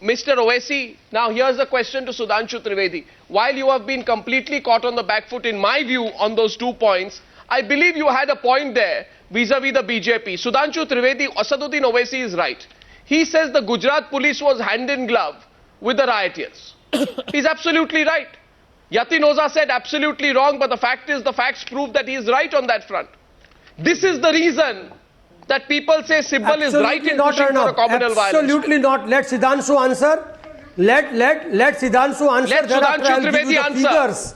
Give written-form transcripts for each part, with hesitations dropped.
Mr. Owaisi, now here's the question to Sudhanshu Trivedi. While you have been completely caught on the back foot, in my view, on those 2 points, I believe you had a point there vis-a-vis the BJP. Sudhanshu Trivedi, Assaudin Owaisi is right. He says the Gujarat police was hand in glove with the rioters. He's absolutely right. Yatin Oza said absolutely wrong, but the fact is, the facts prove that he is right on that front. This is the reason that people say Sibal is right in pushing for a communal violence. Absolutely not. Let Sudhanshu answer. Let Sudhanshu answer. Let Sudhanshu Trivedi answer. Figures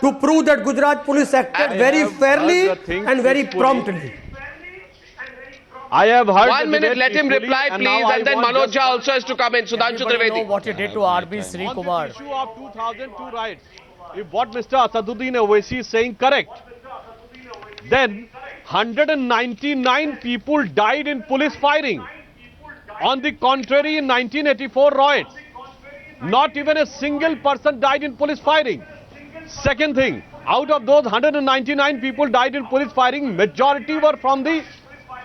to prove that Gujarat police acted very fairly and very promptly. I have heard 1 minute, let him reply, please, and then Manoj Jha also has to come in. Sudhanshu Trivedi. Know what you did to RB Sri Kumar. On the issue of 2002 riots, if what Mr. Assaudin Owaisi is saying correct, then 199 people died in police firing. On the contrary, in 1984 riots, not even a single person died in police firing. Second thing, out of those 199 people died in police firing, majority were from the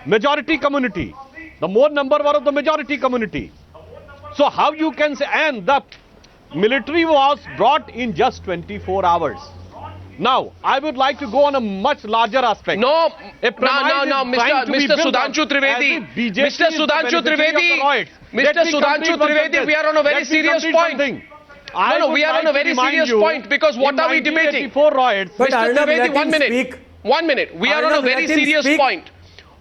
majority community. The more number were of the majority community. So how you can say, and the military was brought in just 24 hours. Now, I would like to go on a much larger aspect. No, Mr. Sudhanshu Trivedi. Mr. Sudhanshu Trivedi, we are on a very serious point. No, we are on a very serious point, because what are we debating? Riots. Mr. Trivedi, 1 minute. 1 minute. We are on a very serious point.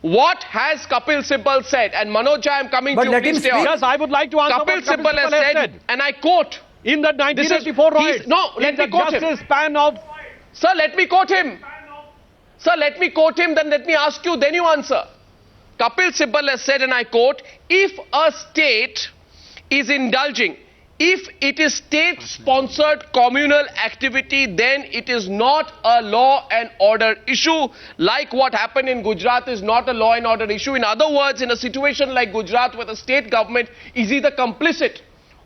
What has Kapil Sibal said? And Manoj Jha, I am coming to you. Please stay on. Yes, I would like to answer Kapil Sibal has said, and I quote, in the 1984 riots, let me quote him. Span of Sir, let me quote him. Sir, let me quote him, then let me ask you, then you answer. Kapil Sibal has said, and I quote, if a state is indulging, if it is state-sponsored communal activity, then it is not a law and order issue. Like what happened in Gujarat is not a law and order issue. In other words, in a situation like Gujarat, where the state government is either complicit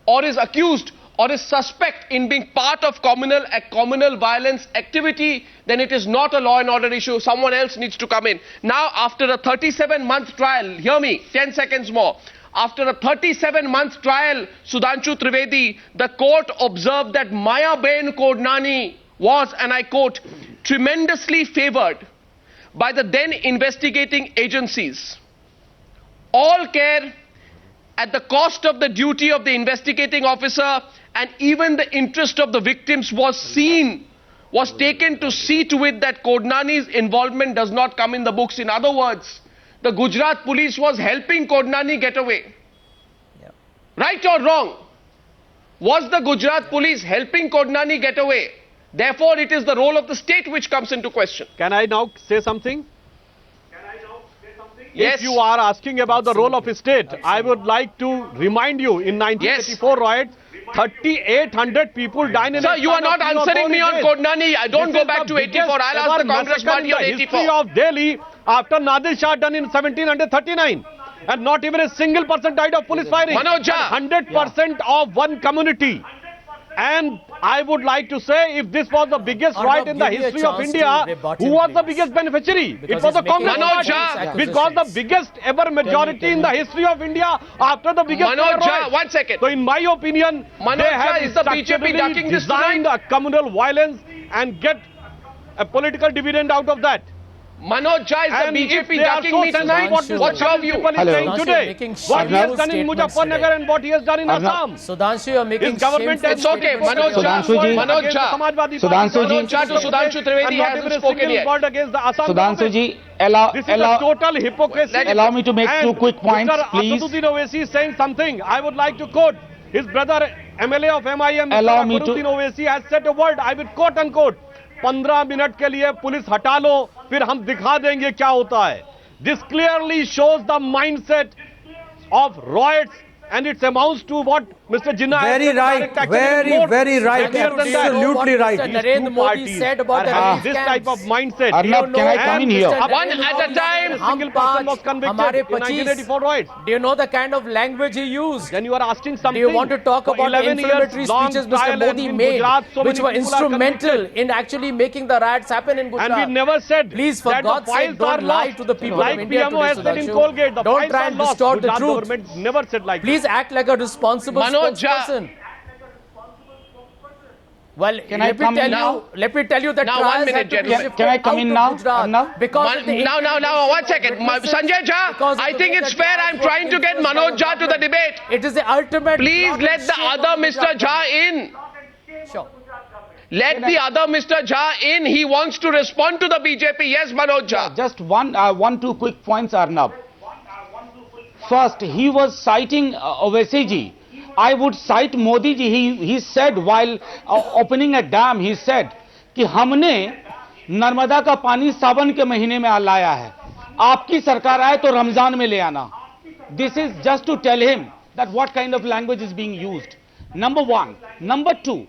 or is accused or is suspect in being part of communal violence activity, then it is not a law and order issue. Someone else needs to come in. Now, after a 37-month trial, hear me, 10 seconds more. After a 37-month trial, Sudhanshu Trivedi, the court observed that Mayaben Kodnani was, and I quote, tremendously favored by the then investigating agencies. All care at the cost of the duty of the investigating officer, and even the interest of the victims was taken to see to it that Kodnani's involvement does not come in the books. In other words, the Gujarat police was helping Kodnani get away. Yeah. Right or wrong? Was the Gujarat police helping Kodnani get away? Therefore, it is the role of the state which comes into question. Can I now say something? Yes. If you are asking about the role of a state, I would like to remind you, in 1984 riots, 3,800 people died in... Sir, you are not answering me on Kodnani. I don't go back to 84. I'll ask the Congress party on 84. History of Delhi after Nadir Shah done in 1739. And not even a single person died of police firing. Manoj Jha. 100% of one community. And I would like to say, if this was the biggest riot in the history of India, who was the biggest beneficiary? It was the Congress party, which was the biggest ever majority in the history of India after the biggest Manoj Jha, riot. 1 second. So in my opinion, Manoj they have Jha, is the BJP ducking this designed a communal violence and get a political dividend out of that. Manoj Jha, is the BJP ducking me tonight? What's your view? Today, what he has done in Muzaffarnagar and what he has done in Assam. Sudhanshu, you are making His government It's okay, Manoj Jha. Manoj Jha to Sudhanshu Trivedi hasn't spoken yet. Sudhanshu ji, allow total hypocrisy. Allow me to make 2 quick points, please. Assaudin Owaisi is saying something. I would like to quote his brother, MLA of MIM, Assaudin Owaisi has said a word. I will quote unquote. 15 minute के लिए police हटा लो, फिर हम दिखा देंगे क्या होता है. This clearly shows the mindset of riots, and it amounts to what Mr. Jinnah very right, very right, absolutely right. Narendra Modi said about the this type of mindset. Arnab, can I come in here? One at a time. Single person was convicted in 1984 riots. Do you know the kind of language he used? Then you are asking something. Do you want to talk about the inflammatory speeches Mr. Modi made, which were instrumental in actually making the riots happen in Gujarat? And we never said, please, for God's sake, don't lie to the people of India today, Sudhanshu. Don't try and distort the truth. Never said like that. please act like a responsible Manoj Jha. spokesperson. Well, Can I come in now? let me tell you that Now, trials 1 minute, had to be gentlemen. shifted Can I come out in of now, Gujarat Arnab? because of the Now, 1 second. Sanjay Jha, I think it's fair. I'm trying to get Manoj Jha to the debate. It is the ultimate. Please block let and the shame other on the Mr. Gujarat Jha government. in. Sure. Let the other Mr. Jha in. He wants to respond to the BJP. Yes, Manoj Jha. Just two quick points, Arnab. First, he was citing Owaisi ji. I would cite Modi ji. He said while opening a dam, he said कि हमने नर्मदा का पानी सावन के महीने में लाया है. आपकी सरकार आए तो रमजान में ले आना. This is just to tell him that what kind of language is being used. Number one. Number two,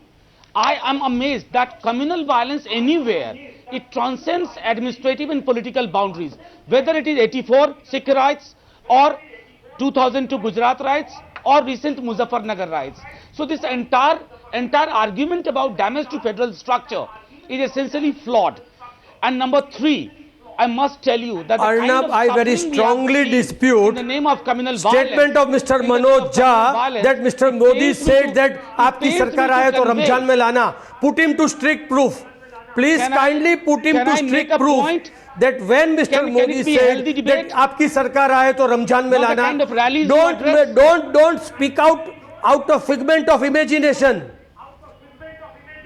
I am amazed that communal violence anywhere, it transcends administrative and political boundaries. Whether it is 84 Sikh riots or 2002 Gujarat riots or recent Muzaffarnagar riots. So this entire argument about damage to federal structure is essentially flawed. And number three, I must tell you that the Arnab, I very strongly dispute in the name of communal statement violence, of Mr. Manoj Jha that Mr. Modi said that आपकी सरकार आए तो रमजान में लाना. Put him to strict proof. Please kindly put him to strict proof that when Mr. Modi said that आपकी सरकार आए तो रमजान में लाना, don't speak out of figment of imagination.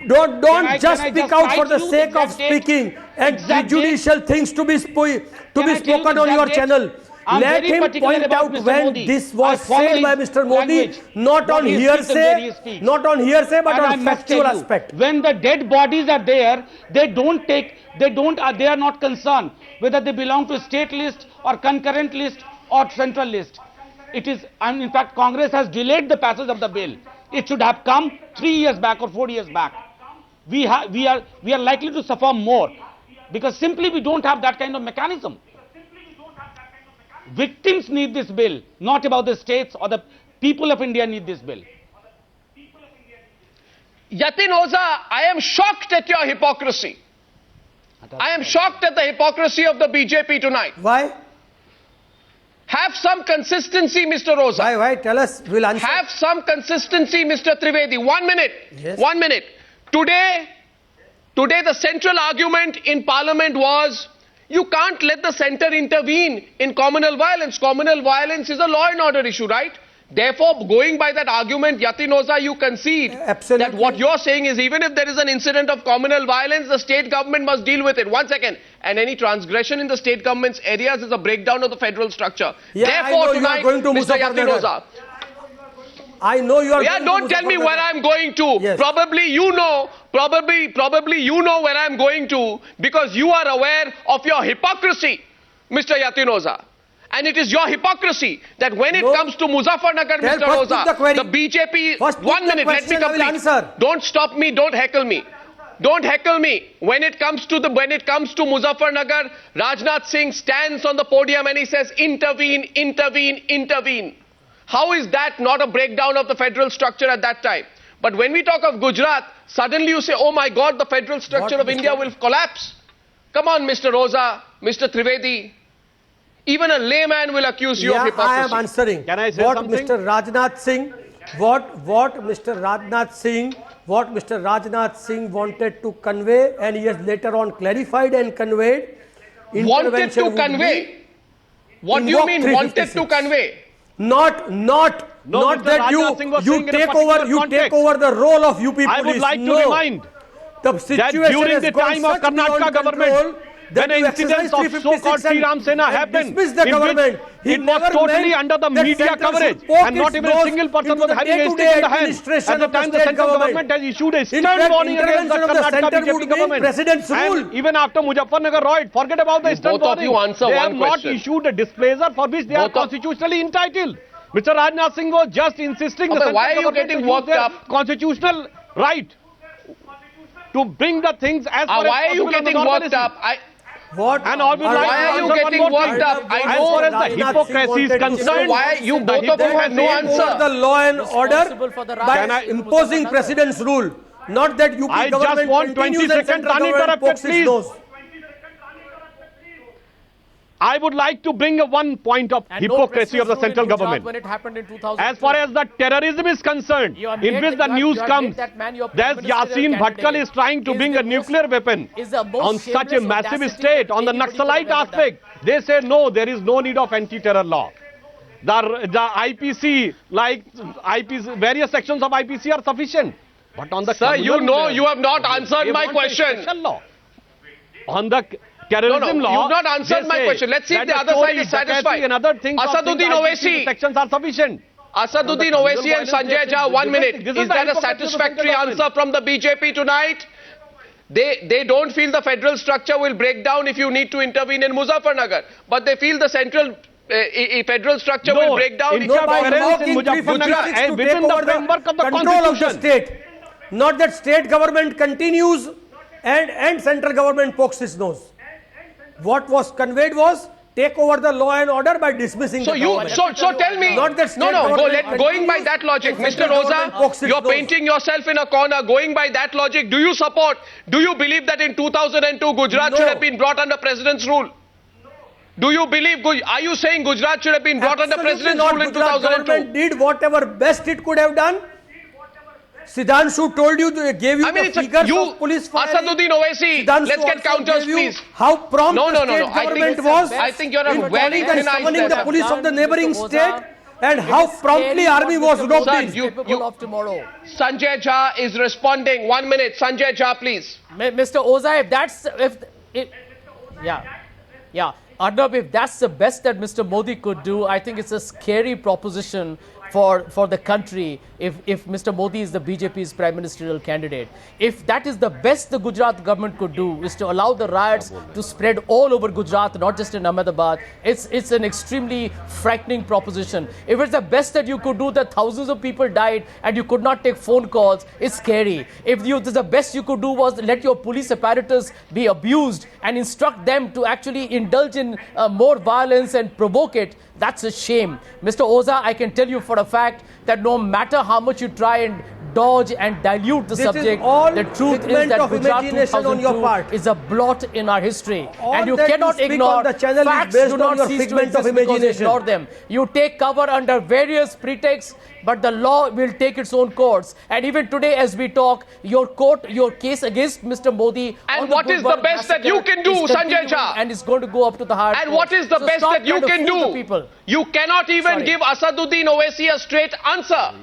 Don't just speak out for the sake of speaking and prejudicial things to be spoken on your channel. Let him point out when this was said by Mr. Modi, not on hearsay, but on factual aspect. When the dead bodies are there, they are not concerned whether they belong to state list or concurrent list or central list. It is, and in fact, Congress has delayed the passage of the bill. It should have come 3 years back or 4 years back. We are likely to suffer more because simply we don't have that kind of mechanism. Victims need this bill, not about the states or the people of India need this bill. Yatin Oza, I am shocked at your hypocrisy. I am shocked at the hypocrisy of the BJP tonight. Why? Have some consistency, Mr. Oza. Why? Tell us. We'll answer. Have some consistency, Mr. Trivedi. 1 minute. Yes. 1 minute. Today the central argument in Parliament was you can't let the centre intervene in communal violence. Communal violence is a law and order issue, right? Therefore, going by that argument, Yatin Oza, you concede that what you're saying is even if there is an incident of communal violence, the state government must deal with it. 1 second. And any transgression in the state government's areas is a breakdown of the federal structure. Yeah, therefore, tonight, Mr. Yatin Oza, I know you are. Yeah, don't tell me where I'm going to. Yes. Probably you know where I'm going to because you are aware of your hypocrisy, Mr. Yatin Oza. And it is your hypocrisy that when it comes to Muzaffarnagar, Mr. Oza, the BJP... 1 minute, let me complete. Don't stop me, don't heckle me. Don't heckle me. When it comes to Muzaffarnagar, Rajnath Singh stands on the podium and he says, intervene, intervene, intervene. How is that not a breakdown of the federal structure at that time? But when we talk of Gujarat, suddenly you say, oh my God, the federal structure of India will collapse. Come on, Mr. Oza, Mr. Trivedi. Even a layman will accuse you of hypocrisy. I am answering. Can I say what something? Mr. Rajnath Singh, what Mr. Rajnath Singh wanted to convey, and he has later on clarified and conveyed. Wanted to convey? What do you mean wanted to convey? Not that you take over the role of UP police. I would like to remind that during the time of Karnataka government, when incidents of so-called Sri Ram Sena happened, it was totally under the media coverage and not even a single person was having a stick in the hand. At the time, the central government has issued a stern warning against the Karnataka BJP government. And even after Muzaffarnagar riot, forget about the stern warning. They have not issued a displeasure for which they are constitutionally entitled. Mr. Rajnath Singh was just insisting the central why are you government getting to use their constitutional right to bring the things as far as why are you getting worked up? What? And all why are you getting worked up? As far as the hypocrisy is concerned, why you both of you have no answer? The law and order by imposing president's rule. Not that UP I government just want 20 continues and seconds central government uninterrupted, pokes its please. nose. I would like to bring one point of And hypocrisy no of the press was central ruled in Gujarat government. when it happened in 2000. As far as the terrorism is concerned, You have in made which the you have- news you have comes made that man your that prime ministerial Yasin Bhatkal candidate. is trying to Is bring the a nuclear most- weapon is the most on such a shameless massive audacity state, on the anybody could have Naxalite ever done. aspect. They say no, there is no need of anti-terror law. The IPC, like IPC, various sections of IPC are sufficient. But on the Sir, you communal know law, you have not answered they my want a question. special law. On the terrorism No, law, you've not answered they my say question. Let's see if that the other story, side is dacoity satisfied. and other things of Assaudin IPC Owaisi. sections are sufficient. Assaudin No, the Owaisi and violence Sanjay is Jha, 1 minute. this Is is the that a hypocrisy of the satisfactory central answer from the BJP tonight? They don't feel the federal structure will break down if you need to intervene in Muzaffarnagar. But they feel the central federal structure will break down. No, by invoking in Muzaffarnagar 356 and to within take the over framework of the control of the constitution. state. Not that state government continues and central government pokes its nose. What was conveyed was take over the law and order by dismissing So the you, government. so tell me. Not that state No, government going by continues that logic, and Mr. central government pokes Oza, its you're nose. painting yourself in a corner. Going by that logic, do you believe that in 2002 Gujarat No. should have been brought under president's rule? Do you believe, are you saying Gujarat should have been brought under Absolutely president's not. rule in Gujarat 2002? government did whatever best it could have done. Sudhanshu told you, gave you I mean, the figures of police firing. Assaudin Owaisi, Sudhanshu let's get also counters, gave you please. How prompt No, the no, no, state no. government was I think you're a in very calling and thin ice summoning there, the sir. police of the neighboring Mr. state, Oza, and it how is promptly scary army what was Mr. roped Oza in. is capable of tomorrow. Sanjay Jha is responding. 1 minute. Sanjay Jha, please. Mr. Oza, yeah, Arnab, if that's the best that Mr. Modi could do, I think it's a scary proposition for the country if Mr. Modi is the BJP's prime ministerial candidate. If that is the best the Gujarat government could do, is to allow the riots to spread all over Gujarat, not just in Ahmedabad, it's an extremely frightening proposition. If it's the best that you could do, that thousands of people died and you could not take phone calls, it's scary. If the best you could do was let your police apparatus be abused and instruct them to actually indulge in more violence and provoke it, that's a shame. Mr. Oza, I can tell you for a fact that no matter how much you try and dodge and dilute the This is subject, all the truth is figment that of Gujarat imagination on your 2002 part. is a blot in our history. All And you that you cannot speak ignore on the channel is facts. based Do on not your cease to figment of exist because you imagination. ignore them. You take cover under various pretexts, but the law will take its own course. And even today as we talk, your case against Mr. Modi And on the what is the Gulbarga best that you massacre can do, is Sanjay continuing Jha? And it's going to go up to the higher And court. what is the So best stop that you trying to can fool the do? people. You cannot even Sorry. give Assaduddin Owaisi a straight answer.